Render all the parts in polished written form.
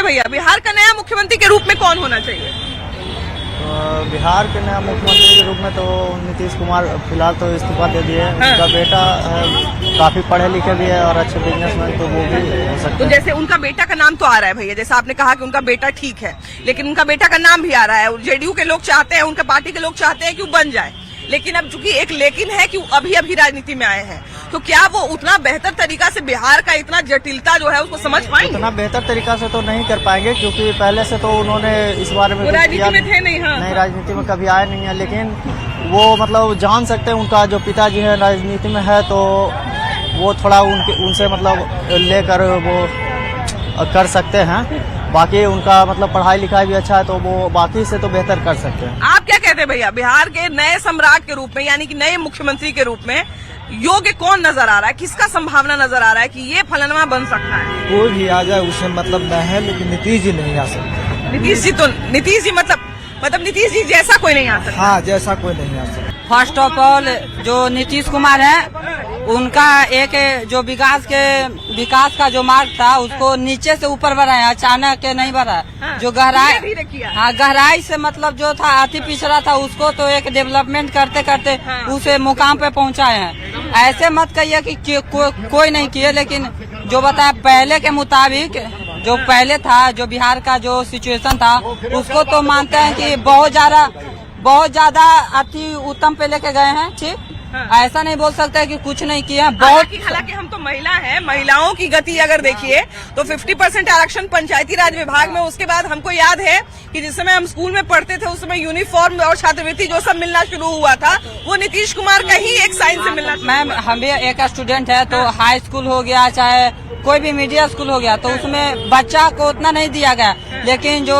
भैया, बिहार का नया मुख्यमंत्री के रूप में कौन होना चाहिए? बिहार के नया मुख्यमंत्री के रूप में तो नीतीश कुमार फिलहाल तो इस्तीफा दे दिए। उनका बेटा काफी पढ़े लिखे भी है और अच्छे बिजनेसमैन, तो वो भी हो सकते तो हैं। जैसे उनका बेटा का नाम तो आ रहा है भैया, जैसे आपने कहा कि उनका बेटा ठीक है, लेकिन उनका बेटा का नाम भी आ रहा है। जेडीयू के लोग चाहते हैं, उनका पार्टी के लोग चाहते हैं कि वो बन जाए, लेकिन अब चूंकि एक लेकिन है कि अभी अभी राजनीति में आए हैं, तो क्या वो उतना बेहतर तरीका से बिहार का इतना जटिलता जो है उसको समझ पाएंगे? उतना बेहतर तरीका से तो नहीं कर पाएंगे, क्योंकि पहले से तो उन्होंने इस बारे में राजनीति में थे नहीं। हाँ, नहीं, राजनीति में कभी आए नहीं है, लेकिन वो मतलब जान सकते हैं उनका जो पिताजी है राजनीति में है, तो वो थोड़ा उनसे मतलब लेकर वो कर सकते हैं। बाकी उनका मतलब पढ़ाई लिखाई भी अच्छा है, तो वो बाकी से तो बेहतर कर सकते हैं। आप क्या कहते हैं भैया, बिहार के नए सम्राट के रूप में यानी कि नए मुख्यमंत्री के रूप में योग्य कौन नजर आ रहा है? किसका संभावना नजर आ रहा है कि ये फलनवा बन सकता है? कोई भी आ जाए उससे मतलब न है, लेकिन नीतीश जी नहीं आ सकते। नीतीश जी मतलब नीतीश जी जैसा कोई नहीं आ सकता। हाँ, जैसा कोई नहीं आ सकता। फर्स्ट ऑफ ऑल जो नीतीश कुमार है, उनका एक जो विकास का जो मार्ग था उसको नीचे से ऊपर बढ़ाया, अचानक के नहीं बढ़ा। हाँ, जो गहराई, धीरे किया। हाँ, गहराई से मतलब जो था अति पिछड़ा था उसको तो एक डेवलपमेंट करते करते हाँ, उसे मुकाम पे पहुंचाए हैं। ऐसे मत कहिए कि कोई नहीं किए, लेकिन जो बताया पहले के मुताबिक जो पहले था, जो बिहार का जो सिचुएशन था उसको तो मानते हैं कि बहुत ज्यादा अति उत्तम पे लेके गए हैं। ठीक, ऐसा नहीं बोल सकते कि कुछ नहीं किया। हालांकि हम तो महिला हैं, महिलाओं की गति अगर देखिए तो 50% आरक्षण पंचायती राज विभाग में। उसके बाद हमको याद है कि जिस समय हम स्कूल में पढ़ते थे उस समय यूनिफॉर्म और छात्रवृत्ति जो सब मिलना शुरू हुआ था वो नीतीश कुमार का ही एक साइन से मिलना। मैम, हम भी एक स्टूडेंट है, तो हाई स्कूल हो गया चाहे कोई भी मीडिया स्कूल हो गया, तो उसमें बच्चा को उतना नहीं दिया गया, लेकिन जो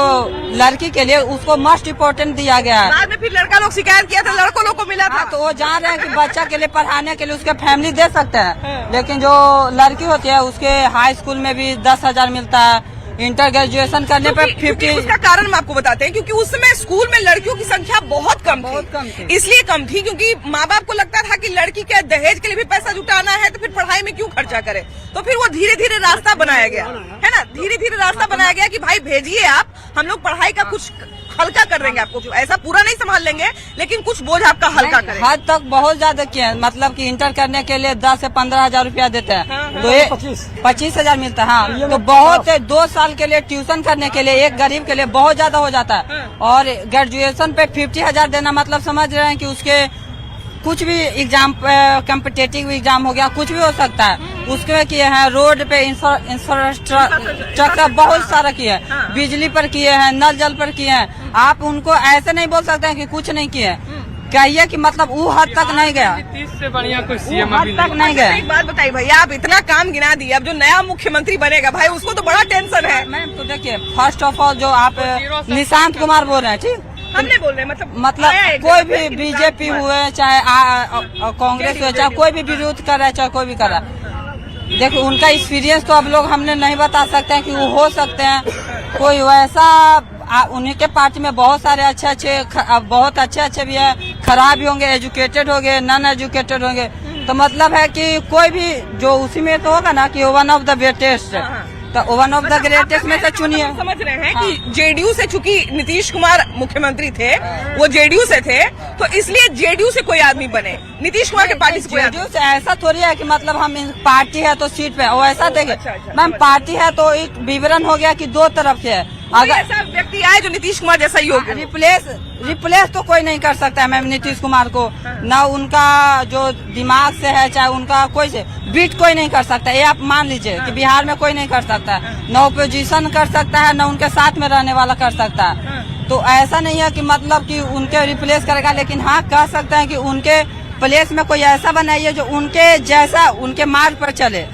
लड़की के लिए उसको मस्ट इम्पोर्टेंट दिया गया है। बाद में फिर लड़का लोग शिकायत किया था, लड़कों लोग को मिला था। तो वो जान रहे हैं कि बच्चा के लिए पढ़ाने के लिए उसके फैमिली दे सकते हैं, लेकिन जो लड़की होती है उसके हाई स्कूल में भी 10,000 मिलता है, इंटर ग्रेजुएशन करने पर 50। उसका कारण हम आपको बताते हैं, क्योंकि उस समय स्कूल में लड़कियों की संख्या बहुत कम थी। इसलिए कम थी क्योंकि माँ बाप को लगता था कि लड़की के दहेज के लिए भी पैसा जुटाना है, तो फिर पढ़ाई में क्यों खर्चा करे। तो फिर वो धीरे धीरे रास्ता बनाया गया है ना, धीरे धीरे रास्ता बनाया गया कि भाई भेजिए आप, हम लोग पढ़ाई का कुछ हल्का कर देंगे आपको। ऐसा पूरा नहीं संभाल लेंगे, लेकिन कुछ बोझ आपका हल्का करेंगे। हद तक बहुत ज्यादा किया है, मतलब कि इंटर करने के लिए 10 से 15,000 रुपया देते हैं, तो ये 25,000 मिलता है। हाँ, तो बहुत 2 साल के लिए ट्यूशन करने के लिए एक गरीब के लिए बहुत ज्यादा हो जाता है। और ग्रेजुएशन पे 50,000 देना मतलब समझ रहे हैं कि उसके कुछ भी एग्जाम, कॉम्पिटिटिव एग्जाम हो गया, कुछ भी हो सकता है। उसके किए हैं, रोड पे इंफ्रास्ट्रक्चर बहुत सारा किए हैं, बिजली पर किए हैं, नल जल पर किए हैं। आप उनको ऐसे नहीं बोल सकते हैं कि कुछ नहीं किए, कहिए कि मतलब वो हद तक नहीं गया, से बढ़िया कोई सीएम हद तक नहीं गया। एक बात बताइए भैया, आप इतना काम गिना दिए, अब जो नया मुख्यमंत्री बनेगा भाई उसको तो बड़ा टेंशन है। मैम, तो देखिए, फर्स्ट ऑफ ऑल जो आप निशांत कुमार बोल रहे हैं, ठीक, हमने बोल रहे हैं मतलब कोई भी बीजेपी हुए चाहे कांग्रेस हुए, चाहे कोई भी विरोध कर रहा है, चाहे कोई भी कर रहा है, देखो उनका एक्सपीरियंस तो अब लोग हमने नहीं बता सकते हैं कि वो हो सकते हैं कोई वैसा। उन्हीं के पार्टी में बहुत सारे बहुत अच्छे भी है, खराब भी होंगे, एजुकेटेड होंगे, नॉन एजुकेटेड होंगे। तो मतलब है कि कोई भी जो उसी में तो होगा ना कि वन ऑफ द ग्रेटेस्ट, तो वन ऑफ द ग्रेटेस्ट में से चुनिए। समझ रहे हैं कि जेडीयू से, चूंकि नीतीश कुमार मुख्यमंत्री थे, वो जेडीयू से थे, तो इसलिए जेडीयू से कोई आदमी बने, नीतीश कुमार के पार्टी से कोई आदमी। जेडीयू से ऐसा थोड़ी है कि मतलब हम पार्टी है तो सीट पे, वो ऐसा देंगे। मैम, पार्टी है तो एक विवरण हो गया कि 2 तरफ से है। अगर ऐसा व्यक्ति आए जो नीतीश कुमार जैसा ही हो, रिप्लेस तो कोई नहीं कर सकता है मैम नीतीश कुमार को, ना उनका जो दिमाग से है, चाहे उनका कोई से बीट कोई नहीं कर सकता। ये आप मान लीजिए कि बिहार में कोई नहीं कर सकता है, न ओपोजिशन कर सकता है, न उनके साथ में रहने वाला कर सकता है। तो ऐसा नहीं है कि मतलब कि उनके रिप्लेस करेगा, लेकिन हाँ कह सकते हैं कि उनके प्लेस में कोई ऐसा बनाइए जो उनके जैसा, उनके मार्ग पर चले।